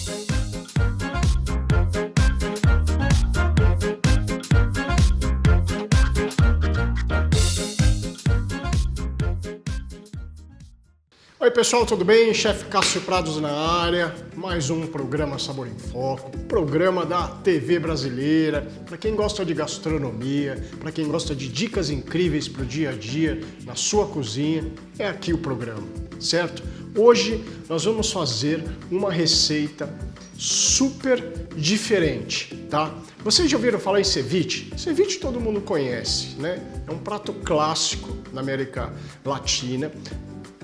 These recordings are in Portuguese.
Oi pessoal, tudo bem? Chefe Cássio Prados na área, mais um programa Sabor em Foco, programa da TV brasileira, para quem gosta de gastronomia, para quem gosta de dicas incríveis para o dia a dia, na sua cozinha, é aqui o programa, certo? Hoje nós vamos fazer uma receita super diferente, tá? Vocês já ouviram falar em ceviche? Ceviche todo mundo conhece, né? É um prato clássico na América Latina,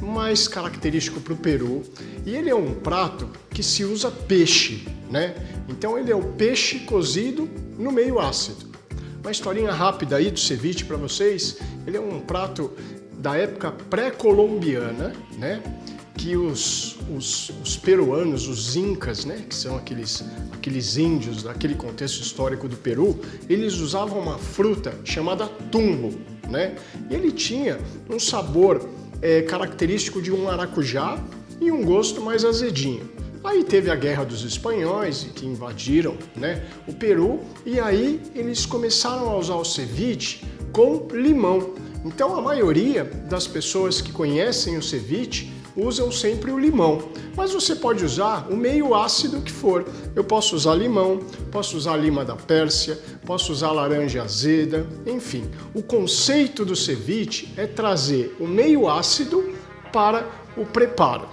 mais característico para o Peru, e ele é um prato que se usa peixe, né? Então ele é o peixe cozido no meio ácido. Uma historinha rápida aí do ceviche para vocês, ele é um prato da época pré-colombiana, né? Que os peruanos, os incas, né? Que são aqueles índios daquele contexto histórico do Peru, eles usavam uma fruta chamada tungo, né? E ele tinha um sabor característico de um maracujá e um gosto mais azedinho. Aí teve a Guerra dos Espanhóis, que invadiram, né, o Peru, e aí eles começaram a usar o ceviche com limão. Então a maioria das pessoas que conhecem o ceviche usam sempre o limão, mas você pode usar o meio ácido que for. Eu posso usar limão, posso usar lima da Pérsia, posso usar laranja azeda, enfim. O conceito do ceviche é trazer o meio ácido para o preparo.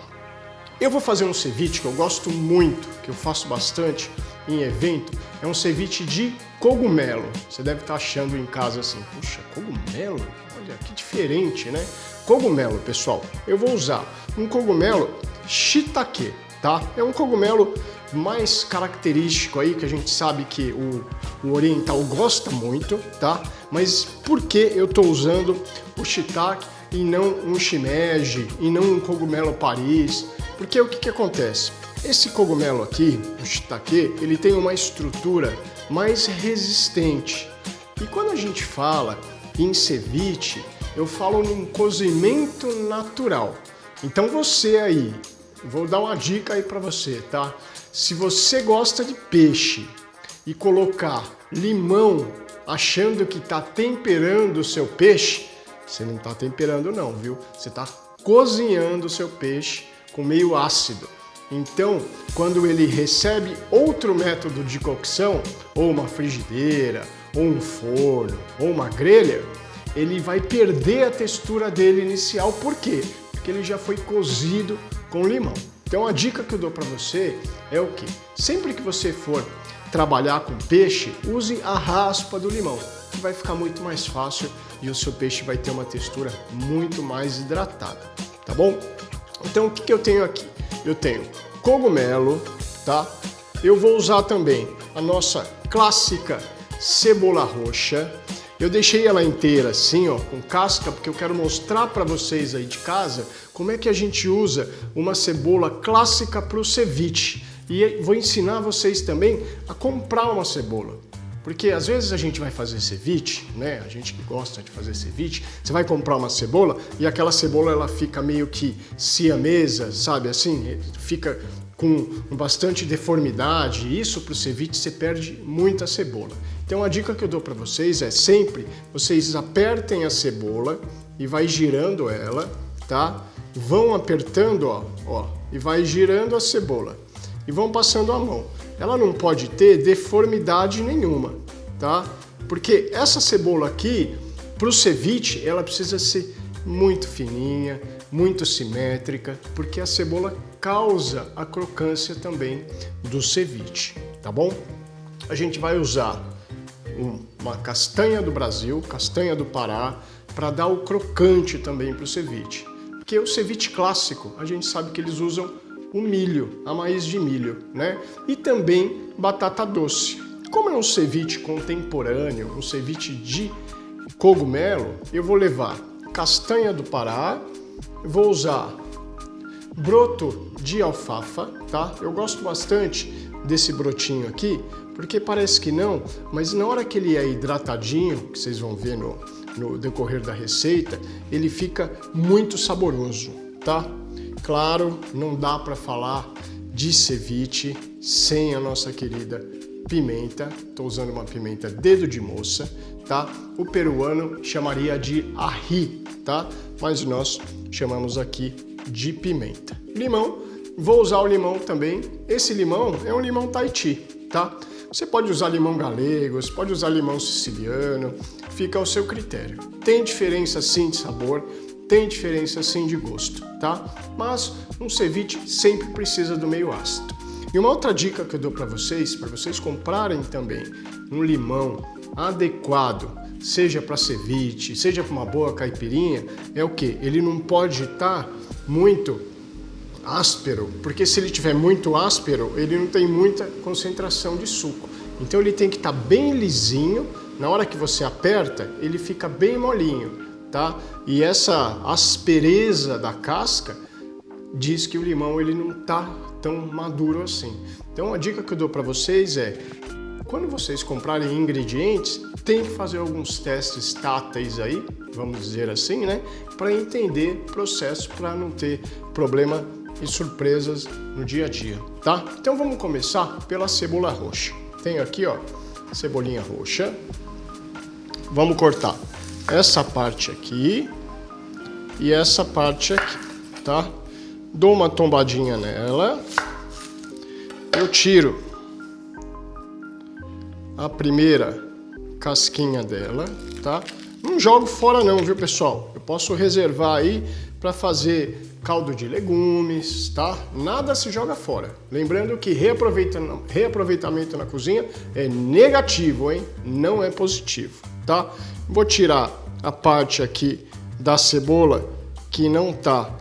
Eu vou fazer um ceviche que eu gosto muito, que eu faço bastante em evento, é um ceviche de cogumelo. Você deve estar achando em casa assim, puxa, cogumelo? Olha, que diferente, né? Cogumelo, pessoal, eu vou usar um cogumelo shiitake, tá? É um cogumelo mais característico aí, que a gente sabe que o oriental gosta muito, tá? Mas por que eu tô usando o shiitake e não um shimeji, e não um cogumelo Paris? Porque o que acontece? Esse cogumelo aqui, o shiitake, ele tem uma estrutura mais resistente. E quando a gente fala em ceviche, eu falo num cozimento natural. Então você aí, vou dar uma dica aí para você, tá? Se você gosta de peixe e colocar limão achando que tá temperando o seu peixe, você não tá temperando não, viu? Você tá cozinhando o seu peixe com meio ácido. Então, quando ele recebe outro método de cocção, ou uma frigideira, ou um forno, ou uma grelha, ele vai perder a textura dele inicial. Por quê? Porque ele já foi cozido com limão. Então a dica que eu dou para você é o quê? Sempre que você for trabalhar com peixe, use a raspa do limão, que vai ficar muito mais fácil e o seu peixe vai ter uma textura muito mais hidratada, tá bom? Então o que eu tenho aqui? Eu tenho cogumelo, tá? Eu vou usar também a nossa clássica cebola roxa. Eu deixei ela inteira assim, ó, com casca, porque eu quero mostrar para vocês aí de casa como é que a gente usa uma cebola clássica para o ceviche. E vou ensinar vocês também a comprar uma cebola. Porque às vezes a gente vai fazer ceviche, né? A gente que gosta de fazer ceviche, você vai comprar uma cebola e aquela cebola ela fica meio que siamesa, sabe assim? Fica com bastante deformidade, e isso para o ceviche você perde muita cebola. Então a dica que eu dou para vocês é sempre vocês apertem a cebola e vai girando ela, tá? Vão apertando, ó, e vai girando a cebola e vão passando a mão. Ela não pode ter deformidade nenhuma, tá? Porque essa cebola aqui, para o ceviche, ela precisa ser muito fininha, muito simétrica, porque a cebola causa a crocância também do ceviche, tá bom? A gente vai usar uma castanha do Brasil, castanha do Pará, para dar o crocante também para o ceviche. Porque o ceviche clássico, a gente sabe que eles usam o milho, a maíz de milho, né? E também batata doce. Como é um ceviche contemporâneo, um ceviche de cogumelo, eu vou levar castanha do Pará, vou usar broto de alfafa, tá? Eu gosto bastante desse brotinho aqui, porque parece que não, mas na hora que ele é hidratadinho, que vocês vão ver no decorrer da receita, ele fica muito saboroso, tá? Claro, não dá para falar de ceviche sem a nossa querida pimenta. Estou usando uma pimenta dedo de moça, tá? O peruano chamaria de ají, tá? Mas nós chamamos aqui de pimenta. Limão, vou usar o limão também. Esse limão é um limão Tahiti, tá? Você pode usar limão galego, você pode usar limão siciliano, fica ao seu critério. Tem diferença sim de sabor, tem diferença sim de gosto, tá? Mas um ceviche sempre precisa do meio ácido. E uma outra dica que eu dou para vocês comprarem também um limão adequado, seja para ceviche, seja para uma boa caipirinha, é o que? Ele não pode estar muito áspero, porque se ele tiver muito áspero, ele não tem muita concentração de suco. Então ele tem que estar bem lisinho, na hora que você aperta, ele fica bem molinho, tá? E essa aspereza da casca diz que o limão ele não tá tão maduro assim. Então a dica que eu dou para vocês é, quando vocês comprarem ingredientes, tem que fazer alguns testes táteis aí, vamos dizer assim, né? Para entender o processo, para não ter problema e surpresas no dia a dia, tá? Então vamos começar pela cebola roxa. Tenho aqui, ó, cebolinha roxa. Vamos cortar essa parte aqui e essa parte aqui, tá? Dou uma tombadinha nela. Eu tiro a primeira casquinha dela, tá? Não jogo fora não, viu, pessoal? Eu posso reservar aí para fazer caldo de legumes, tá? Nada se joga fora. Lembrando que reaproveitamento na cozinha é negativo, hein? Não é positivo, tá? Vou tirar a parte aqui da cebola que não tá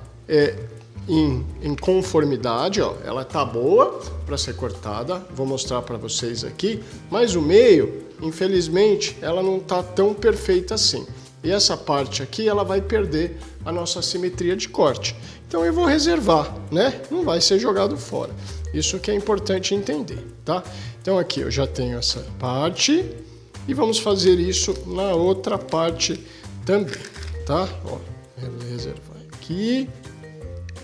em conformidade, ó. Ela tá boa para ser cortada. Vou mostrar para vocês aqui, mas o meio, infelizmente, ela não tá tão perfeita assim. E essa parte aqui, ela vai perder a nossa simetria de corte. Então eu vou reservar, né? Não vai ser jogado fora. Isso que é importante entender, tá? Então aqui eu já tenho essa parte e vamos fazer isso na outra parte também, tá? Ó, vou reservar aqui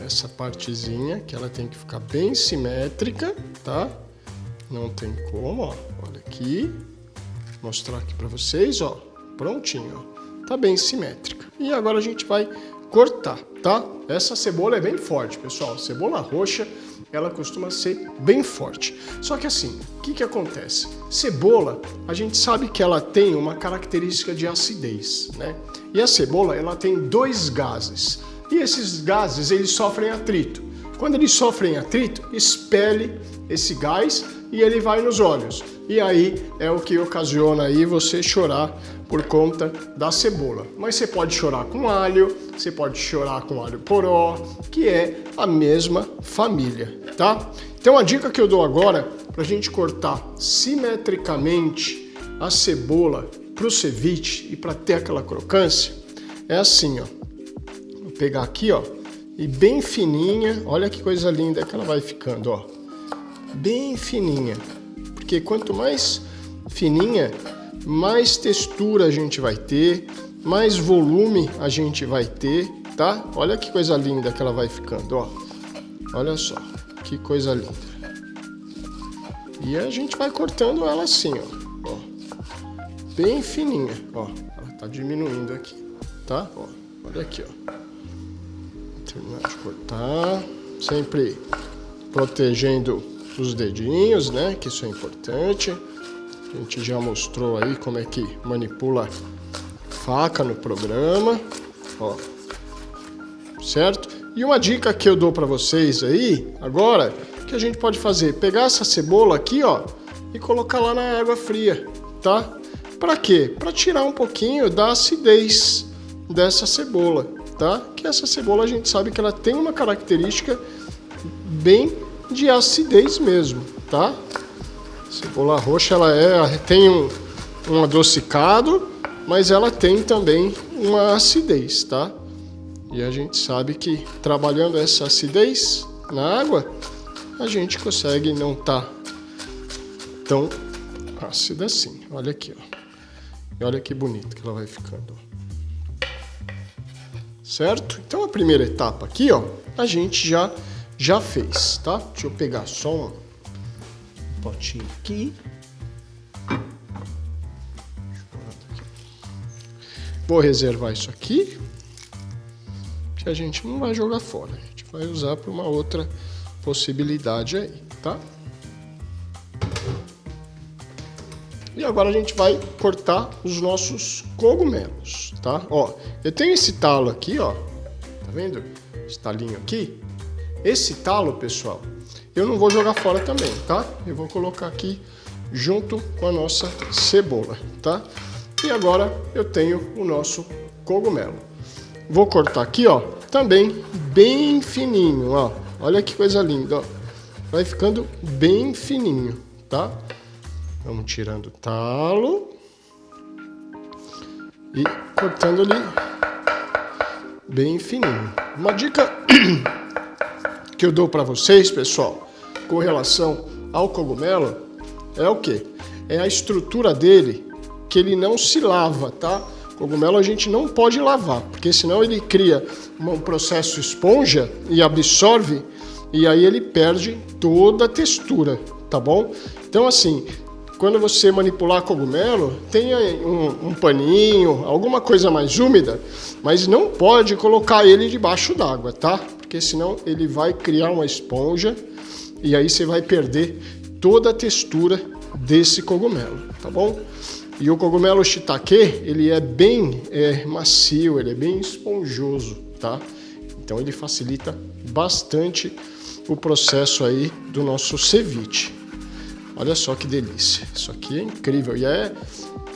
essa partezinha que ela tem que ficar bem simétrica, tá? Não tem como, ó. Olha aqui. Vou mostrar aqui para vocês, ó. Prontinho, ó. Tá bem simétrica. E agora a gente vai cortar, tá? Essa cebola é bem forte, pessoal. Cebola roxa, ela costuma ser bem forte. Só que assim, o que acontece? Cebola, a gente sabe que ela tem uma característica de acidez, né? E a cebola, ela tem dois gases. E esses gases, eles sofrem atrito. Quando eles sofrem atrito, expele esse gás e ele vai nos olhos. E aí é o que ocasiona aí você chorar por conta da cebola. Mas você pode chorar com alho, você pode chorar com alho poró, que é a mesma família, tá? Então a dica que eu dou agora, pra gente cortar simetricamente a cebola pro ceviche e para ter aquela crocância, é assim, ó. Vou pegar aqui, ó, e bem fininha, olha que coisa linda que ela vai ficando, ó. Bem fininha. Porque quanto mais fininha, mais textura a gente vai ter, mais volume a gente vai ter, tá? Olha que coisa linda que ela vai ficando, ó. Olha só, que coisa linda. E a gente vai cortando ela assim, ó. Bem fininha, ó. Ela tá diminuindo aqui, tá? Ó, olha aqui, ó. Terminar de cortar, sempre protegendo os dedinhos, né? Que isso é importante. A gente já mostrou aí como é que manipula faca no programa, ó. Certo? E uma dica que eu dou para vocês aí agora, que a gente pode fazer, pegar essa cebola aqui, ó, e colocar lá na água fria, tá? Para quê? Para tirar um pouquinho da acidez dessa cebola, tá? Que essa cebola a gente sabe que ela tem uma característica bem de acidez mesmo, tá? Cebola roxa, ela tem um adocicado, mas ela tem também uma acidez, tá? E a gente sabe que trabalhando essa acidez na água, a gente consegue não tá tão ácida assim. Olha aqui, ó. E olha que bonito que ela vai ficando. Certo? Então a primeira etapa aqui, ó, a gente já fez, tá? Deixa eu pegar só potinho aqui. Vou reservar isso aqui, que a gente não vai jogar fora. A gente vai usar para uma outra possibilidade aí, tá? E agora a gente vai cortar os nossos cogumelos, tá? Ó, eu tenho esse talo aqui, ó. Tá vendo? Esse talinho aqui. Esse talo, pessoal, eu não vou jogar fora também, tá? Eu vou colocar aqui junto com a nossa cebola, tá? E agora eu tenho o nosso cogumelo. Vou cortar aqui, ó, também bem fininho, ó. Olha que coisa linda, ó. Vai ficando bem fininho, tá? Vamos tirando o talo e cortando ali bem fininho. Uma dica que eu dou para vocês, pessoal, com relação ao cogumelo, é o quê? É a estrutura dele, que ele não se lava, tá? Cogumelo a gente não pode lavar, porque senão ele cria um processo esponja e absorve, e aí ele perde toda a textura, tá bom? Então assim, quando você manipular cogumelo, tenha um paninho, alguma coisa mais úmida, mas não pode colocar ele debaixo d'água, tá? Porque senão ele vai criar uma esponja e aí você vai perder toda a textura desse cogumelo, tá bom? E o cogumelo shiitake, ele é bem macio, ele é bem esponjoso, tá? Então ele facilita bastante o processo aí do nosso ceviche. Olha só que delícia, isso aqui é incrível e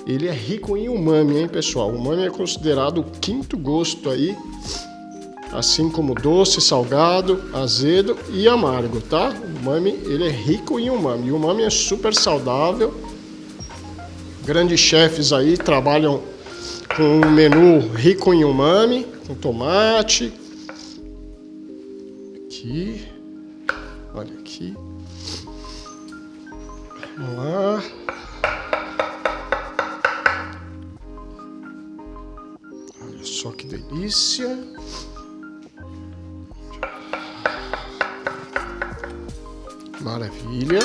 ele é rico em umami, hein, pessoal? O umami é considerado o quinto gosto aí, assim como doce, salgado, azedo e amargo, tá? O umami, ele é rico em umami, e o umami é super saudável. Grandes chefes aí trabalham com um menu rico em umami, com tomate. Aqui, olha aqui. Vamos lá. Olha só que delícia. Maravilha.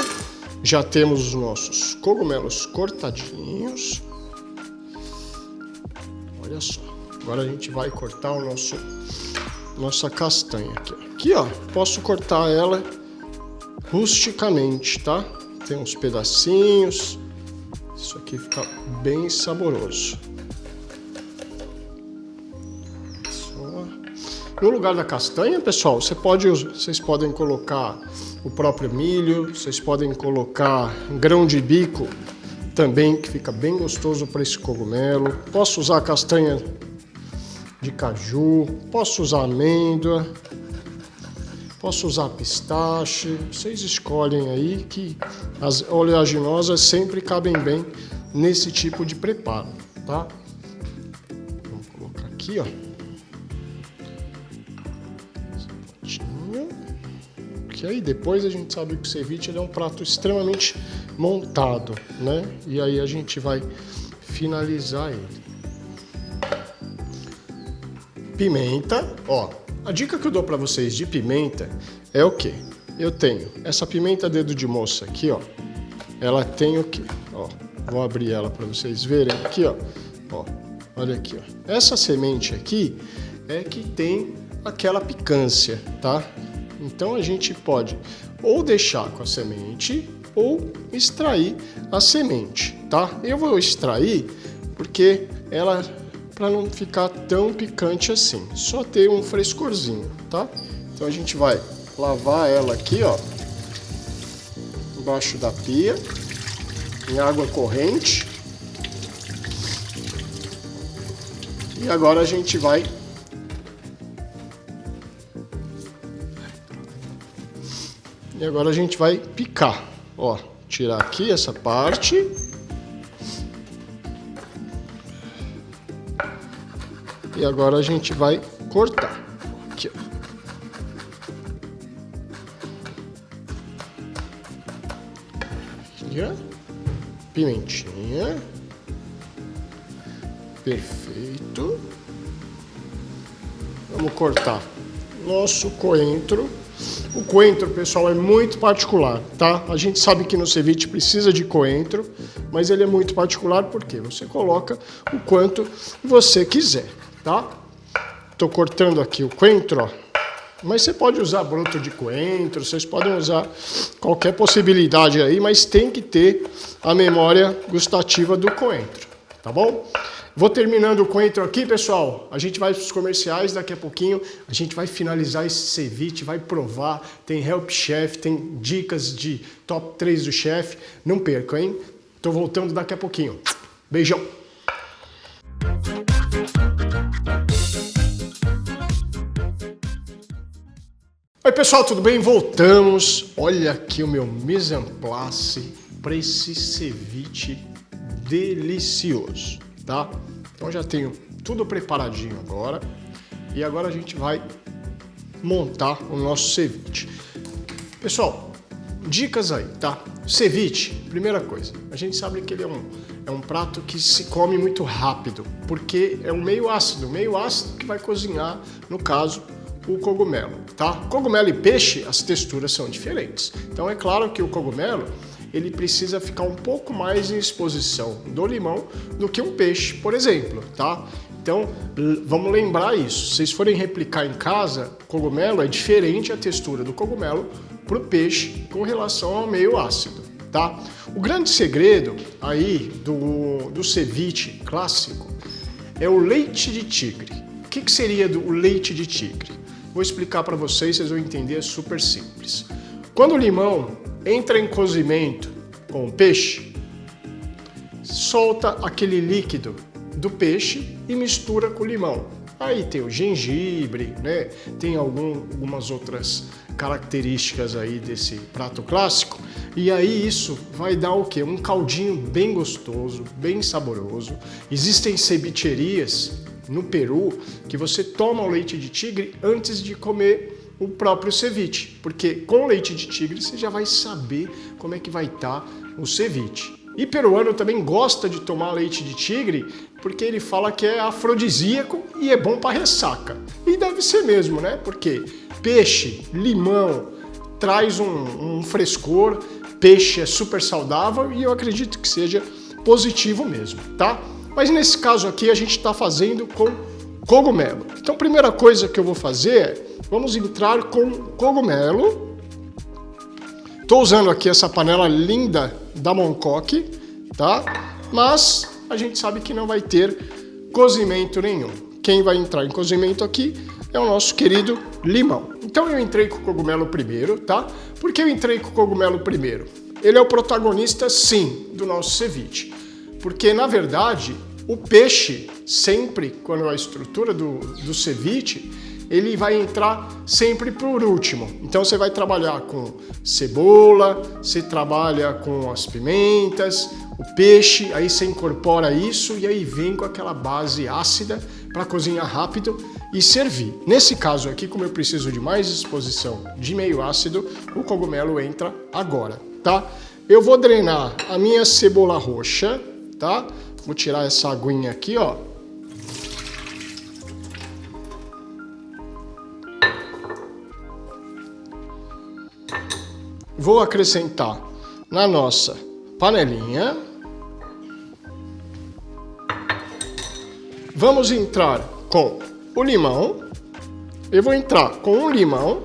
Já temos os nossos cogumelos cortadinhos. Olha só. Agora a gente vai cortar o nossa castanha aqui. Aqui, ó, posso cortar ela rusticamente, tá? Tem uns pedacinhos. Isso aqui fica bem saboroso. Só. No lugar da castanha, pessoal, vocês podem colocar o próprio milho, vocês podem colocar grão de bico também, que fica bem gostoso para esse cogumelo. Posso usar castanha de caju, posso usar amêndoa, posso usar pistache, vocês escolhem aí, que as oleaginosas sempre cabem bem nesse tipo de preparo, tá? Vamos colocar aqui, ó. Que aí depois a gente sabe que o ceviche ele é um prato extremamente montado, né? E aí a gente vai finalizar ele. Pimenta, ó. A dica que eu dou para vocês de pimenta é o quê? Eu tenho essa pimenta dedo de moça aqui, ó. Ela tem o quê? Ó, vou abrir ela para vocês verem aqui, ó. Ó, olha aqui, ó. Essa semente aqui é que tem aquela picância, tá? Então a gente pode ou deixar com a semente ou extrair a semente, tá? Eu vou extrair porque ela, para não ficar tão picante assim, só ter um frescorzinho, tá? Então a gente vai lavar ela aqui, ó, embaixo da pia, em água corrente. E agora a gente vai picar, ó, tirar aqui essa parte. E agora a gente vai cortar. Aqui, ó. Pimentinha. Perfeito. Vamos cortar nosso coentro O coentro, pessoal, é muito particular, tá? A gente sabe que no ceviche precisa de coentro, mas ele é muito particular porque você coloca o quanto você quiser, tá? Tô cortando aqui o coentro, ó. Mas você pode usar broto de coentro, vocês podem usar qualquer possibilidade aí, mas tem que ter a memória gustativa do coentro, tá bom? Vou terminando o coentro aqui, pessoal. A gente vai para os comerciais daqui a pouquinho. A gente vai finalizar esse ceviche, vai provar. Tem Help Chef, tem dicas de top 3 do chefe. Não percam, hein? Tô voltando daqui a pouquinho. Beijão! Oi, pessoal, tudo bem? Voltamos. Olha aqui o meu mise en place para esse ceviche delicioso. Tá? Então já tenho tudo preparadinho agora e agora a gente vai montar o nosso ceviche. Pessoal, dicas aí, tá? Ceviche, primeira coisa, a gente sabe que ele é um prato que se come muito rápido, porque é um meio ácido que vai cozinhar, no caso, o cogumelo, tá? Cogumelo e peixe, as texturas são diferentes. Então é claro que o cogumelo ele precisa ficar um pouco mais em exposição do limão do que um peixe, por exemplo, tá? Então, vamos lembrar isso. Se vocês forem replicar em casa, cogumelo é diferente a textura do cogumelo para o peixe com relação ao meio ácido, tá? O grande segredo aí do ceviche clássico é o leite de tigre. O que seria o leite de tigre? Vou explicar para vocês, vocês vão entender, é super simples. Quando o limão entra em cozimento com o peixe, solta aquele líquido do peixe e mistura com o limão. Aí tem o gengibre, né? Tem algumas outras características aí desse prato clássico. E aí isso vai dar o quê? Um caldinho bem gostoso, bem saboroso. Existem cevicherias no Peru que você toma o leite de tigre antes de comer o próprio ceviche, porque com leite de tigre você já vai saber como é que vai estar o ceviche. E peruano também gosta de tomar leite de tigre porque ele fala que é afrodisíaco e é bom para ressaca. E deve ser mesmo, né? Porque peixe, limão, traz um frescor, peixe é super saudável e eu acredito que seja positivo mesmo, tá? Mas nesse caso aqui a gente está fazendo com cogumelo. Então a primeira coisa que eu vou fazer é, vamos entrar com cogumelo. Estou usando aqui essa panela linda da Moncoque, tá? Mas a gente sabe que não vai ter cozimento nenhum. Quem vai entrar em cozimento aqui é o nosso querido limão. Então eu entrei com o cogumelo primeiro, tá? Por que eu entrei com o cogumelo primeiro? Ele é o protagonista, sim, do nosso ceviche. Porque, na verdade, o peixe, sempre, quando a estrutura do ceviche, ele vai entrar sempre por último. Então você vai trabalhar com cebola, você trabalha com as pimentas, o peixe, aí você incorpora isso e aí vem com aquela base ácida para cozinhar rápido e servir. Nesse caso aqui, como eu preciso de mais exposição de meio ácido, o cogumelo entra agora, tá? Eu vou drenar a minha cebola roxa, tá? Vou tirar essa aguinha aqui, ó. Vou acrescentar na nossa panelinha. Vamos entrar com o limão. Eu vou entrar com o limão,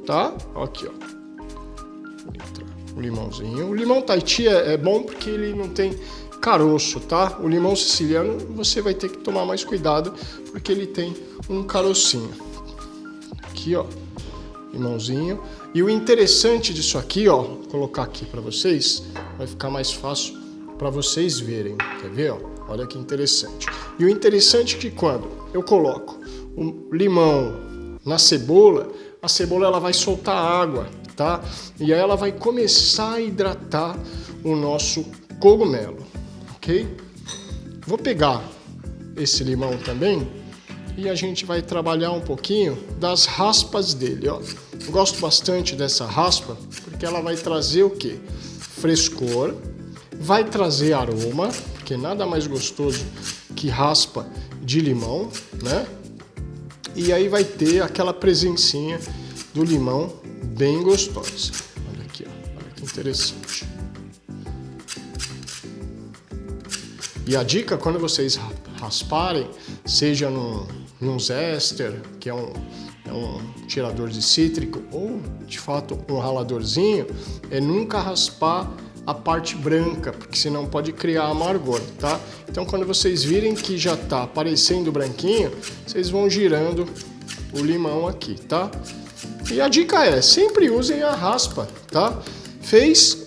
tá? Aqui, ó. O limãozinho. O limão Tahiti é bom porque ele não tem caroço, tá? O limão siciliano você vai ter que tomar mais cuidado porque ele tem um carocinho. Aqui, ó. Limãozinho. E o interessante disso aqui, ó, vou colocar aqui para vocês, vai ficar mais fácil para vocês verem. Quer ver, ó? Olha que interessante. E o interessante é que quando eu coloco o limão na cebola, a cebola ela vai soltar água, tá? E aí ela vai começar a hidratar o nosso cogumelo, ok? Vou pegar esse limão também e a gente vai trabalhar um pouquinho das raspas dele, ó. Eu gosto bastante dessa raspa porque ela vai trazer o quê? Frescor, vai trazer aroma, porque nada mais gostoso que raspa de limão, né? E aí vai ter aquela presencinha do limão bem gostosa. Olha aqui, ó. Olha que interessante. E a dica, quando vocês rasparem, seja num zester, que é um tirador de cítrico, ou de fato um raladorzinho, é nunca raspar a parte branca, porque senão pode criar amargor, tá? Então quando vocês virem que já tá aparecendo branquinho, vocês vão girando o limão aqui, tá? E a dica é, sempre usem a raspa, tá?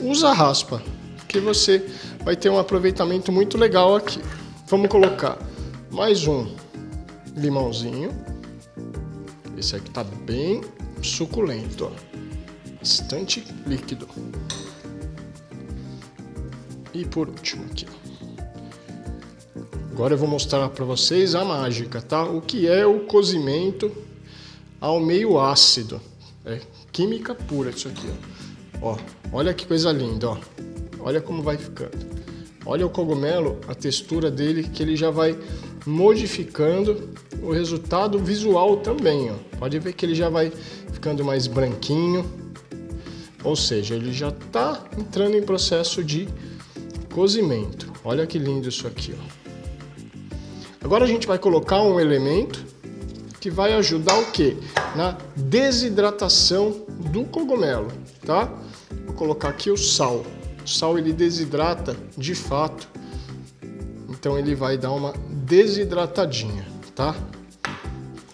Usa a raspa, que você vai ter um aproveitamento muito legal aqui. Vamos colocar mais um limãozinho. Esse aqui tá bem suculento, ó. Bastante líquido. E por último aqui, ó. Agora eu vou mostrar para vocês a mágica, tá? O que é o cozimento ao meio ácido. É química pura isso aqui, ó. Ó, olha que coisa linda, ó. Olha como vai ficando. Olha o cogumelo, a textura dele, que ele já vai modificando o resultado visual também, ó. Pode ver que ele já vai ficando mais branquinho. Ou seja, ele já está entrando em processo de cozimento. Olha que lindo isso aqui, ó. Agora a gente vai colocar um elemento que vai ajudar o quê? Na desidratação do cogumelo, tá? Vou colocar aqui o sal. O sal ele desidrata de fato, então ele vai dar uma desidratadinha, tá?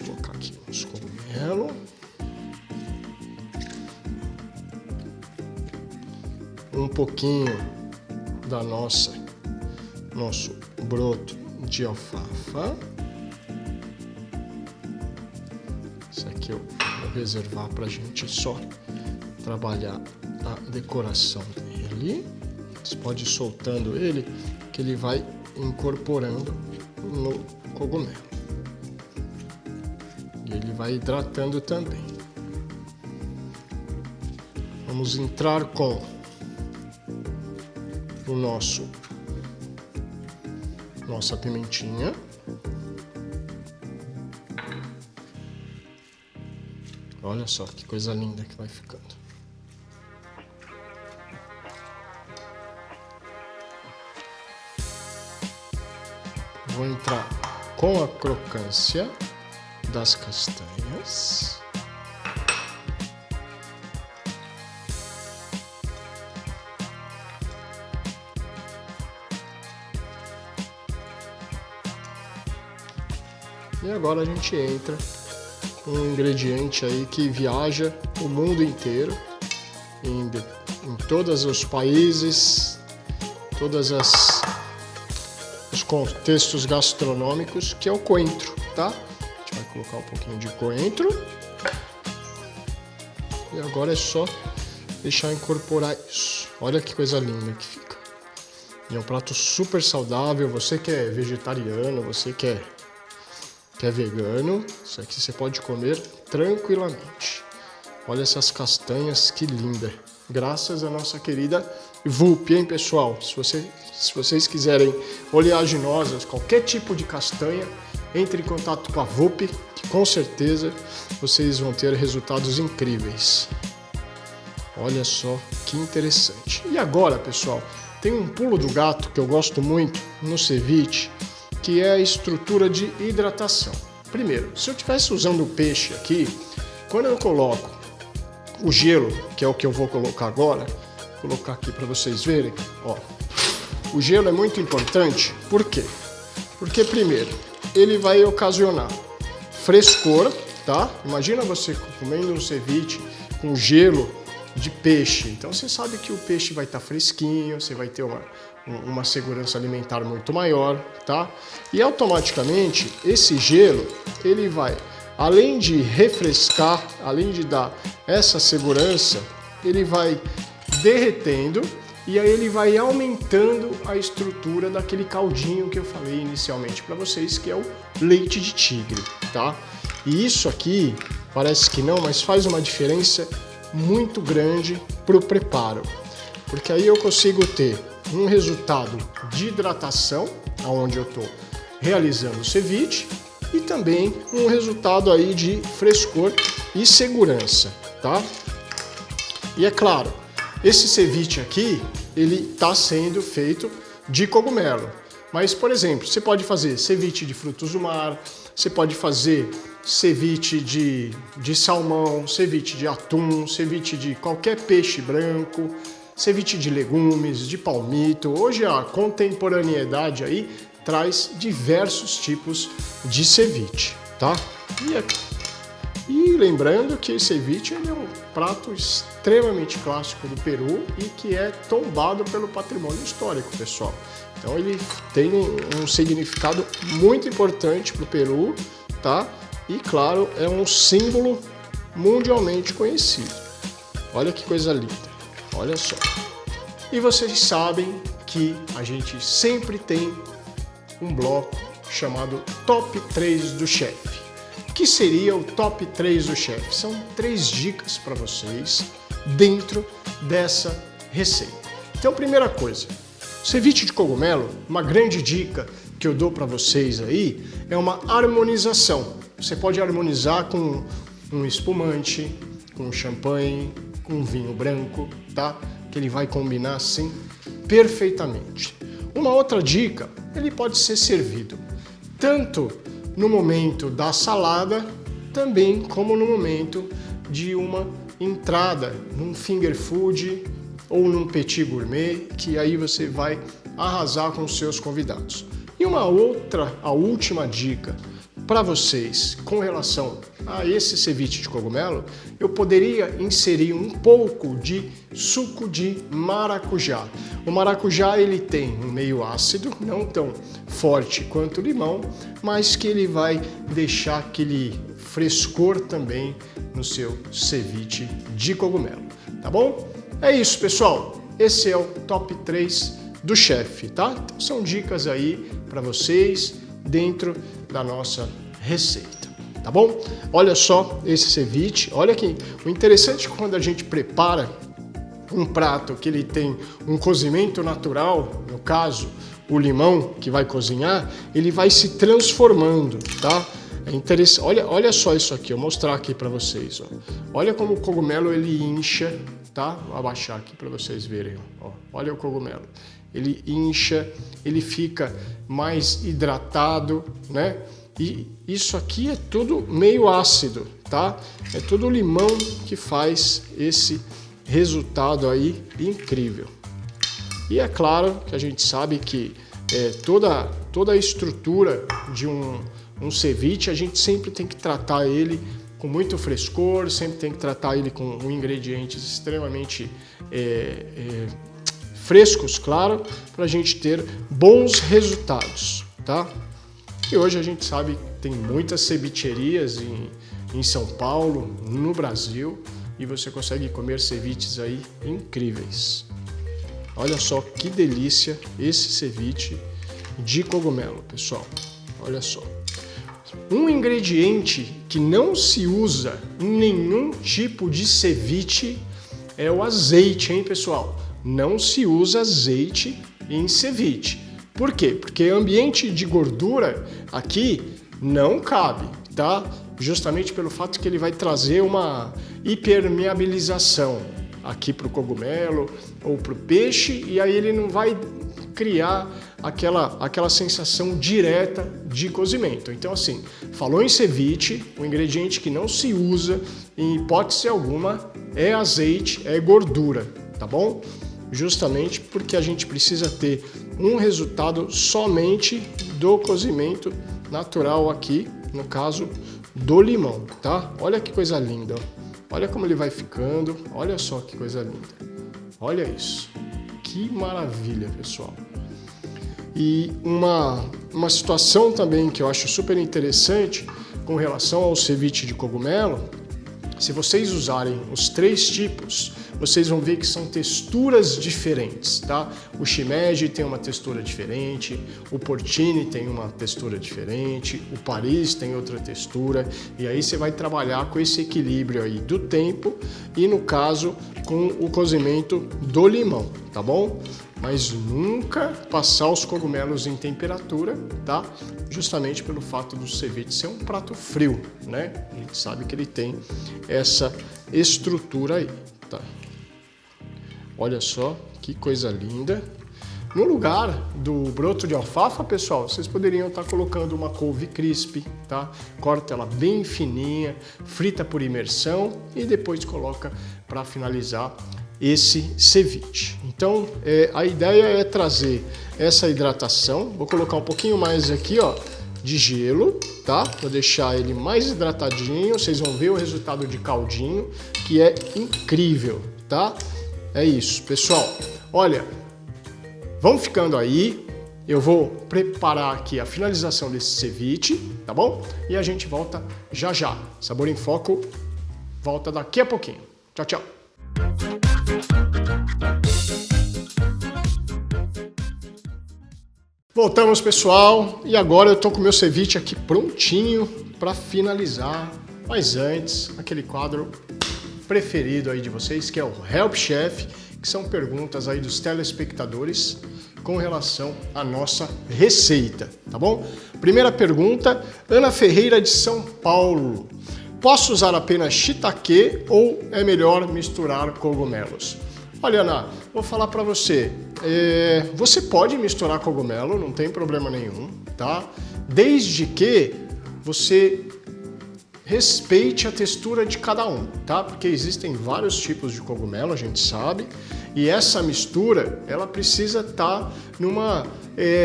Vou colocar aqui os cogumelos. Um pouquinho da nosso broto de alfafa. Isso aqui eu vou reservar pra gente só trabalhar a decoração dele. Você pode ir soltando ele, que ele vai incorporando no cogumelo. E ele vai hidratando também. Vamos entrar com o nossa pimentinha. Olha só que coisa linda que vai ficando. Vou entrar com a crocância das castanhas. E agora a gente entra com um ingrediente aí que viaja o mundo inteiro, em todos os países, os contextos gastronômicos, que é o coentro, tá? A gente vai colocar um pouquinho de coentro. E agora é só deixar incorporar isso. Olha que coisa linda que fica. E é um prato super saudável. Você que é vegetariano, você que é vegano, isso aqui você pode comer tranquilamente. Olha essas castanhas, que linda. Graças à nossa querida VUP, hein, pessoal? Se vocês quiserem oleaginosas, qualquer tipo de castanha, entre em contato com a VUP, que com certeza vocês vão ter resultados incríveis. Olha só que interessante. E agora, pessoal, tem um pulo do gato que eu gosto muito no ceviche, que é a estrutura de hidratação. Primeiro, se eu estivesse usando o peixe aqui, quando eu coloco o gelo, que é o que eu vou colocar agora, vou colocar aqui para vocês verem, ó. O gelo é muito importante, por quê? Porque primeiro, ele vai ocasionar frescor, tá? Imagina você comendo um ceviche com gelo de peixe, então você sabe que o peixe vai estar fresquinho, você vai ter uma segurança alimentar muito maior, tá? E automaticamente esse gelo, ele vai, além de refrescar, além de dar essa segurança, ele vai derretendo e aí ele vai aumentando a estrutura daquele caldinho que eu falei inicialmente para vocês, que é o leite de tigre, tá? E isso aqui, parece que não, mas faz uma diferença muito grande para o preparo, porque aí eu consigo ter um resultado de hidratação, onde eu estou realizando o ceviche, e também um resultado aí de frescor e segurança, tá? E é claro, esse ceviche aqui, ele está sendo feito de cogumelo. Mas, por exemplo, você pode fazer ceviche de frutos do mar, você pode fazer ceviche de salmão, ceviche de atum, ceviche de qualquer peixe branco, ceviche de legumes, de palmito. Hoje a contemporaneidade aí traz diversos tipos de ceviche, tá? E lembrando que esse ceviche é um prato extremamente clássico do Peru e que é tombado pelo patrimônio histórico, pessoal. Então ele tem um significado muito importante para o Peru, tá? E claro, é um símbolo mundialmente conhecido. Olha que coisa linda, olha só. E vocês sabem que a gente sempre tem um bloco chamado Top 3 do Chefe. O que seria o Top 3 do Chefe? São 3 dicas para vocês dentro dessa receita. Então, primeira coisa, ceviche de cogumelo, uma grande dica que eu dou para vocês aí é uma harmonização. Você pode harmonizar com um espumante, com champanhe, com vinho branco, tá? Que ele vai combinar assim perfeitamente. Uma outra dica, ele pode ser servido tanto no momento da salada, também como no momento de uma entrada, num finger food ou num petit gourmet, que aí você vai arrasar com os seus convidados. E uma outra, a última dica para vocês com relação a esse ceviche de cogumelo, eu poderia inserir um pouco de suco de maracujá. O maracujá ele tem um meio ácido, não tão forte quanto o limão, mas que ele vai deixar aquele frescor também no seu ceviche de cogumelo, tá bom? É isso, pessoal. Esse é o top 3 do chefe, tá? Então, são dicas aí para vocês dentro da nossa receita, tá bom? Olha só esse ceviche, olha que o interessante é que quando a gente prepara um prato que ele tem um cozimento natural, no caso, o limão que vai cozinhar, ele vai se transformando, tá? É interessante. Olha só isso aqui, eu vou mostrar aqui para vocês, ó. Olha como o cogumelo ele incha, tá? Vou abaixar aqui para vocês verem, ó. Olha o cogumelo. Ele incha, ele fica mais hidratado, né? E isso aqui é tudo meio ácido, tá? É tudo o limão que faz esse resultado aí incrível. E é claro que a gente sabe que toda a estrutura de um ceviche, a gente sempre tem que tratar ele com muito frescor, sempre tem que tratar ele com ingredientes extremamente frescos, claro, para a gente ter bons resultados, tá? E hoje a gente sabe que tem muitas cevicherias em São Paulo, no Brasil, e você consegue comer ceviches aí incríveis. Olha só que delícia esse ceviche de cogumelo, pessoal. Olha só. Um ingrediente que não se usa em nenhum tipo de ceviche é o azeite, hein, pessoal? Não se usa azeite em ceviche. Por quê? Porque ambiente de gordura aqui não cabe, tá? Justamente pelo fato que ele vai trazer uma hipermeabilização aqui para o cogumelo ou para o peixe, e aí ele não vai criar aquela sensação direta de cozimento. Então, assim, falou em ceviche, o ingrediente que não se usa em hipótese alguma é azeite, é gordura, tá bom? Justamente porque a gente precisa ter um resultado somente do cozimento natural aqui, no caso do limão, tá? Olha que coisa linda, ó. Olha como ele vai ficando, olha só que coisa linda. Olha isso, que maravilha, pessoal. E uma situação também que eu acho super interessante com relação ao ceviche de cogumelo, se vocês usarem os 3 tipos, vocês vão ver que são texturas diferentes, tá? O shimeji tem uma textura diferente, o porcini tem uma textura diferente, o Paris tem outra textura, e aí você vai trabalhar com esse equilíbrio aí do tempo e, no caso, com o cozimento do limão, tá bom? Mas nunca passar os cogumelos em temperatura, tá? Justamente pelo fato do ceviche ser um prato frio, né? A gente sabe que ele tem essa estrutura aí, tá? Olha só que coisa linda. No lugar do broto de alfafa, pessoal, vocês poderiam estar colocando uma couve crisp, tá? Corta ela bem fininha, frita por imersão e depois coloca para finalizar esse ceviche. Então, a ideia é trazer essa hidratação. Vou colocar um pouquinho mais aqui, ó, de gelo, tá? Vou deixar ele mais hidratadinho. Vocês vão ver o resultado de caldinho, que é incrível, tá? É isso, pessoal. Olha, vamos ficando aí. Eu vou preparar aqui a finalização desse ceviche, tá bom? E a gente volta já já. Sabor em Foco volta daqui a pouquinho. Tchau, tchau. Voltamos, pessoal, e agora eu tô com o meu ceviche aqui prontinho para finalizar. Mas antes, aquele quadro preferido aí de vocês, que é o Help Chef, que são perguntas aí dos telespectadores com relação à nossa receita, tá bom? Primeira pergunta, Ana Ferreira de São Paulo. Posso usar apenas shiitake ou é melhor misturar cogumelos? Olha, Ana, vou falar para você. Você pode misturar cogumelo, não tem problema nenhum, tá? Desde que você respeite a textura de cada um, tá? Porque existem vários tipos de cogumelo, a gente sabe, e essa mistura, ela precisa estar numa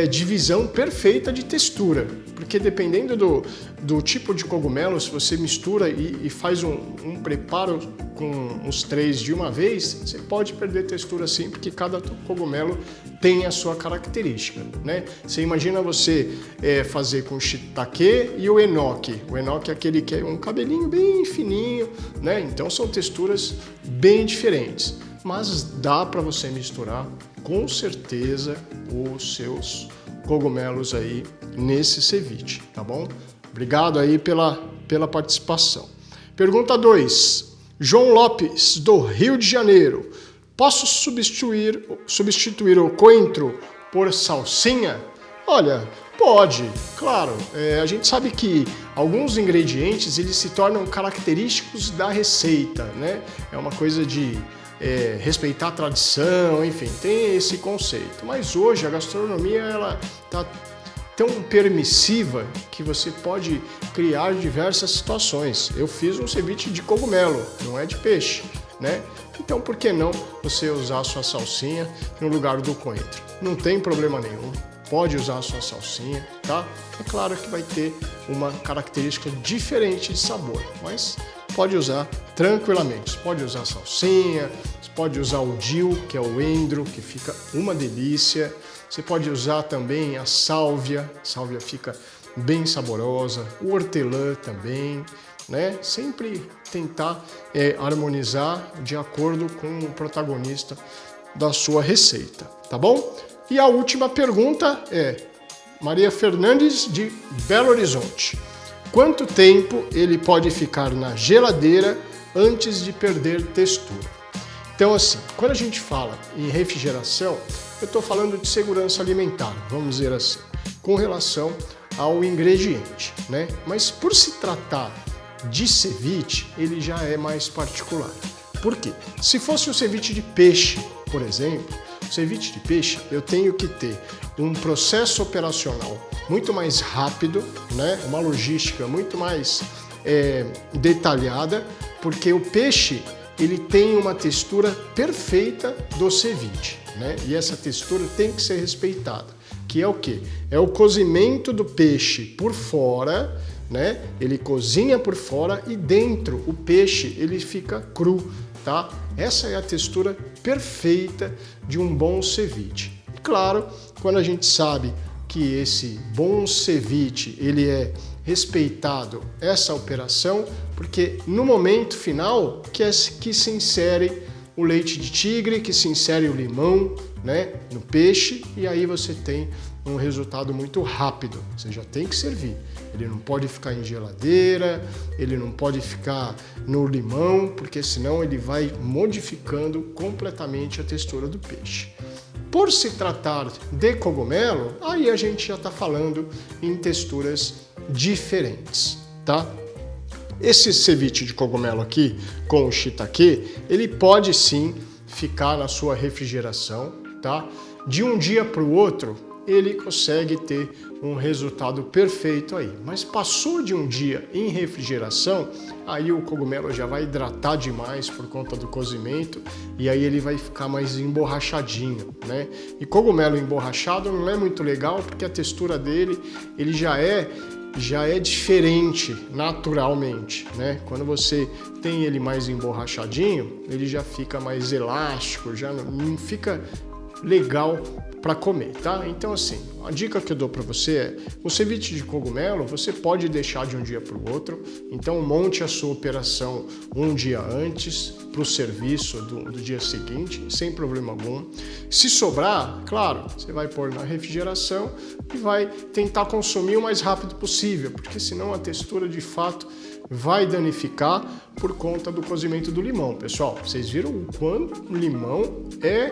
divisão perfeita de textura, porque dependendo do tipo de cogumelo, se você mistura e faz um preparo com os 3 de uma vez, você pode perder textura sim, porque cada cogumelo tem a sua característica, né? Você imagina você fazer com o shiitake e o enoki. O enoki é aquele que é um cabelinho bem fininho, né? Então são texturas bem diferentes, mas dá para você misturar com certeza os seus cogumelos aí nesse ceviche, tá bom? Obrigado aí pela participação. Pergunta 2. João Lopes, do Rio de Janeiro. Posso substituir o coentro por salsinha? Olha, pode, claro. A gente sabe que alguns ingredientes eles se tornam característicos da receita, né? É uma coisa de respeitar a tradição, enfim, tem esse conceito. Mas hoje a gastronomia ela tá tão permissiva que você pode criar diversas situações. Eu fiz um ceviche de cogumelo, não é de peixe, né? Então por que não você usar a sua salsinha no lugar do coentro? Não tem problema nenhum. Pode usar a sua salsinha, tá? É claro que vai ter uma característica diferente de sabor, mas pode usar tranquilamente. Você pode usar a salsinha, você pode usar o dill, que é o endro, que fica uma delícia. Você pode usar também a sálvia fica bem saborosa, o hortelã também, né? Sempre tentar harmonizar de acordo com o protagonista da sua receita, tá bom? E a última pergunta é Maria Fernandes de Belo Horizonte. Quanto tempo ele pode ficar na geladeira antes de perder textura? Então assim, quando a gente fala em refrigeração, eu estou falando de segurança alimentar, vamos dizer assim, com relação ao ingrediente, né? Mas por se tratar de ceviche, ele já é mais particular. Por quê? Se fosse um ceviche de peixe, por exemplo, ceviche de peixe, eu tenho que ter um processo operacional muito mais rápido, né? Uma logística muito mais detalhada, porque o peixe ele tem uma textura perfeita do ceviche, né? E essa textura tem que ser respeitada, que é o quê? É o cozimento do peixe por fora, né? Ele cozinha por fora e dentro o peixe ele fica cru, tá? Essa é a textura perfeita de um bom ceviche. Claro, quando a gente sabe que esse bom ceviche ele é respeitado essa operação, porque no momento final que se insere o leite de tigre, que se insere o limão, né, no peixe, e aí você tem um resultado muito rápido. Você já tem que servir. Ele não pode ficar em geladeira, ele não pode ficar no limão, porque senão ele vai modificando completamente a textura do peixe. Por se tratar de cogumelo, aí a gente já está falando em texturas diferentes, tá? Esse ceviche de cogumelo aqui com o shiitake, ele pode sim ficar na sua refrigeração, tá? De um dia para o outro, ele consegue ter um resultado perfeito aí. Mas passou de um dia em refrigeração, aí o cogumelo já vai hidratar demais por conta do cozimento e aí ele vai ficar mais emborrachadinho, né? E cogumelo emborrachado não é muito legal porque a textura dele, ele já é diferente naturalmente, né? Quando você tem ele mais emborrachadinho, ele já fica mais elástico, já não fica legal para comer, tá? Então assim, a dica que eu dou para você é, o ceviche de cogumelo você pode deixar de um dia para o outro, então monte a sua operação um dia antes para o serviço do dia seguinte, sem problema algum. Se sobrar, claro, você vai pôr na refrigeração e vai tentar consumir o mais rápido possível, porque senão a textura de fato vai danificar por conta do cozimento do limão. Pessoal, vocês viram o quanto o limão é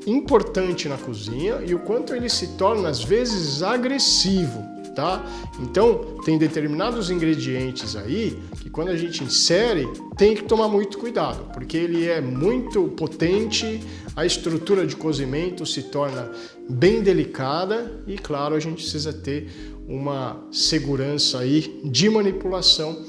importante na cozinha e o quanto ele se torna às vezes agressivo, tá? Então tem determinados ingredientes aí que quando a gente insere tem que tomar muito cuidado, porque ele é muito potente, a estrutura de cozimento se torna bem delicada e claro, a gente precisa ter uma segurança aí de manipulação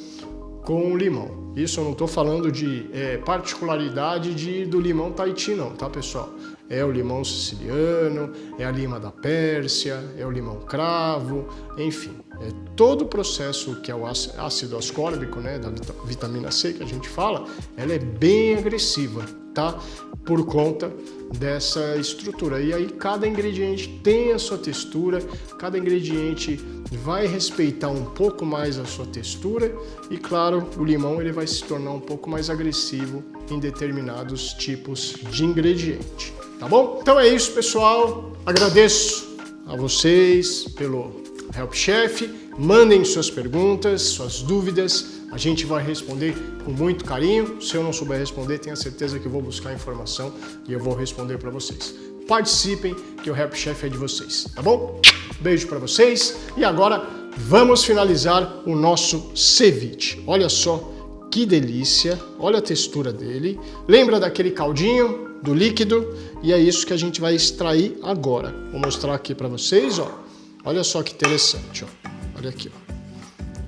com o limão. Isso eu não estou falando de particularidade do limão Tahiti não, tá pessoal? É o limão siciliano, é a lima da Pérsia, é o limão cravo, enfim. É todo o processo que é o ácido ascórbico, né, da vitamina C que a gente fala, ela é bem agressiva, tá? Por conta dessa estrutura. E aí cada ingrediente tem a sua textura, cada ingrediente vai respeitar um pouco mais a sua textura e claro, o limão ele vai se tornar um pouco mais agressivo em determinados tipos de ingrediente, tá bom? Então é isso, pessoal. Agradeço a vocês pelo Help Chef. Mandem suas perguntas, suas dúvidas. A gente vai responder com muito carinho. Se eu não souber responder, tenha certeza que eu vou buscar informação e eu vou responder para vocês. Participem, que o Help Chef é de vocês, tá bom? Beijo para vocês. E agora vamos finalizar o nosso ceviche. Olha só que delícia. Olha a textura dele. Lembra daquele caldinho do líquido? E é isso que a gente vai extrair agora. Vou mostrar aqui para vocês, ó. Olha só que interessante, ó. Olha aqui, ó.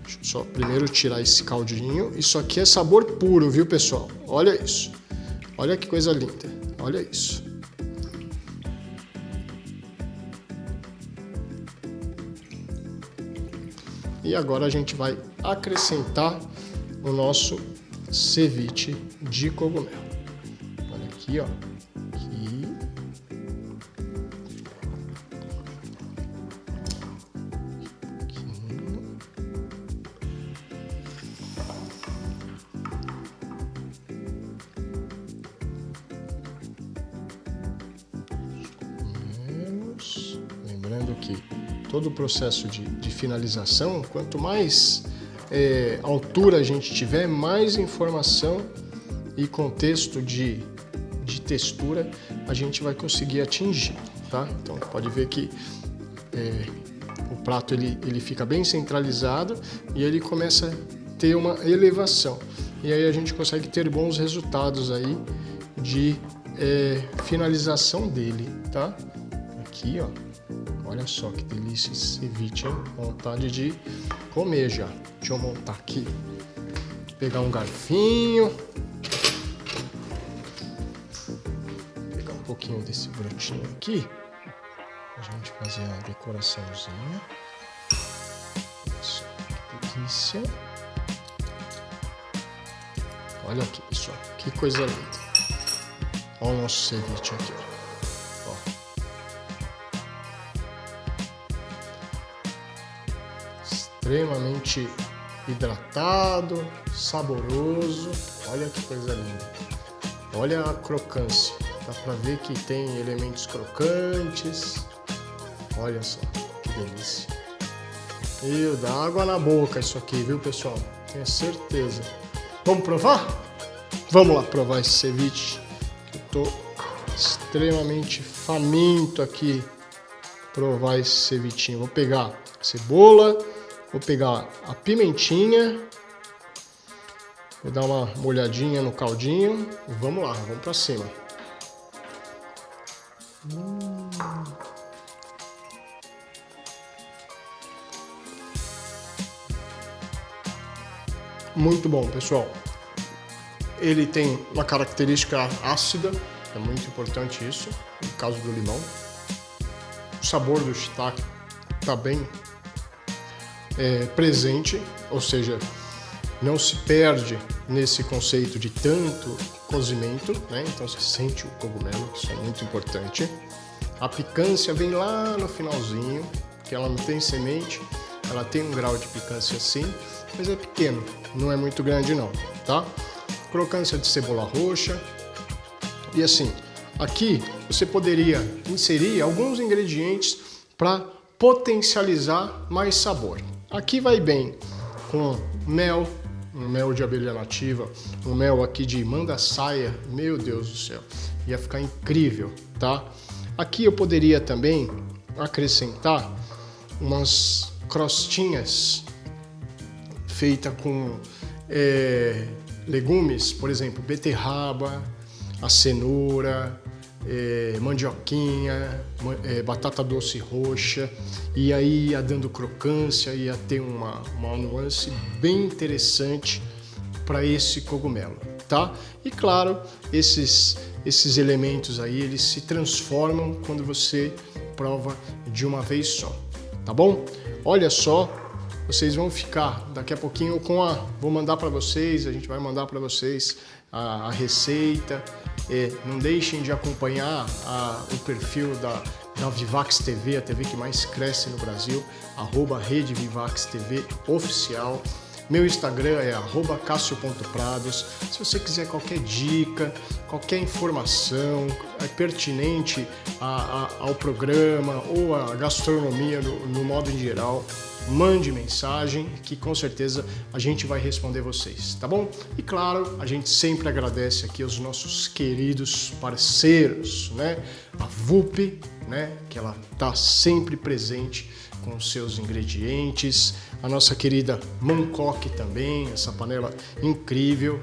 Deixa eu só primeiro tirar esse caldinho. Isso aqui é sabor puro, viu, pessoal? Olha isso. Olha que coisa linda. Olha isso. E agora a gente vai acrescentar o nosso ceviche de cogumelo. Olha aqui, ó. Aqui. Lembrando que todo o processo de finalização, quanto mais altura a gente tiver, mais informação e contexto de textura a gente vai conseguir atingir, tá? Então pode ver que o prato ele fica bem centralizado e ele começa a ter uma elevação. E aí a gente consegue ter bons resultados aí de finalização dele, tá? Aqui, ó. Olha só que delícia esse ceviche, hein? Vontade de comer já. Deixa eu montar aqui. Pegar um garfinho. Pegar um pouquinho desse brotinho aqui. Pra gente fazer a decoraçãozinha. Olha só que delícia. Olha aqui, pessoal. Que coisa linda. Olha o nosso ceviche aqui, ó. Extremamente hidratado, saboroso. Olha que coisa linda. Olha a crocância. Dá pra ver que tem elementos crocantes. Olha só, que delícia. E dá água na boca isso aqui, viu, pessoal? Tenho certeza. Vamos provar? Vamos lá provar esse ceviche. Que eu tô extremamente faminto aqui. Provar esse cevitinho. Vou pegar a cebola. Vou pegar a pimentinha, vou dar uma molhadinha no caldinho e vamos lá, vamos pra cima. Muito bom, pessoal. Ele tem uma característica ácida, é muito importante isso, no caso do limão. O sabor do shiitake está bem presente, ou seja, não se perde nesse conceito de tanto cozimento, né? Então você sente o cogumelo, isso é muito importante. A picância vem lá no finalzinho, que ela não tem semente, ela tem um grau de picância sim, mas é pequeno, não é muito grande não, tá? Crocância de cebola roxa. E assim, aqui você poderia inserir alguns ingredientes para potencializar mais sabor. Aqui vai bem com mel, um mel de abelha nativa, um mel aqui de mandaçaia, meu Deus do céu, ia ficar incrível, tá? Aqui eu poderia também acrescentar umas crostinhas feitas com legumes, por exemplo, beterraba, a cenoura, mandioquinha, batata doce roxa, e aí ia dando crocância, ia ter uma nuance bem interessante para esse cogumelo, tá? E claro, esses elementos aí, eles se transformam quando você prova de uma vez só, tá bom? Olha só, vocês vão ficar daqui a pouquinho vou mandar para vocês, a gente vai mandar para vocês a receita. Não deixem de acompanhar o perfil da Vivax TV, a TV que mais cresce no Brasil, @Rede Vivax TV Oficial. Meu Instagram é @cassio.prados. Se você quiser qualquer dica, qualquer informação pertinente ao programa ou à gastronomia no modo em geral, mande mensagem que com certeza a gente vai responder vocês, tá bom? E claro, a gente sempre agradece aqui aos nossos queridos parceiros, né? A VUP, né? Que ela tá sempre presente com seus ingredientes, a nossa querida Mancoque também, essa panela incrível.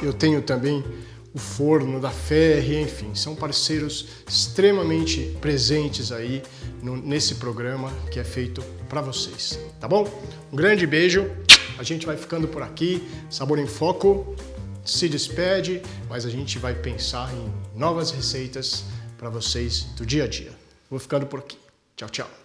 Eu tenho também o forno da Ferri, enfim, são parceiros extremamente presentes aí nesse programa que é feito para vocês, tá bom? Um grande beijo, a gente vai ficando por aqui, Sabor em Foco se despede, mas a gente vai pensar em novas receitas para vocês do dia a dia. Vou ficando por aqui, tchau, tchau.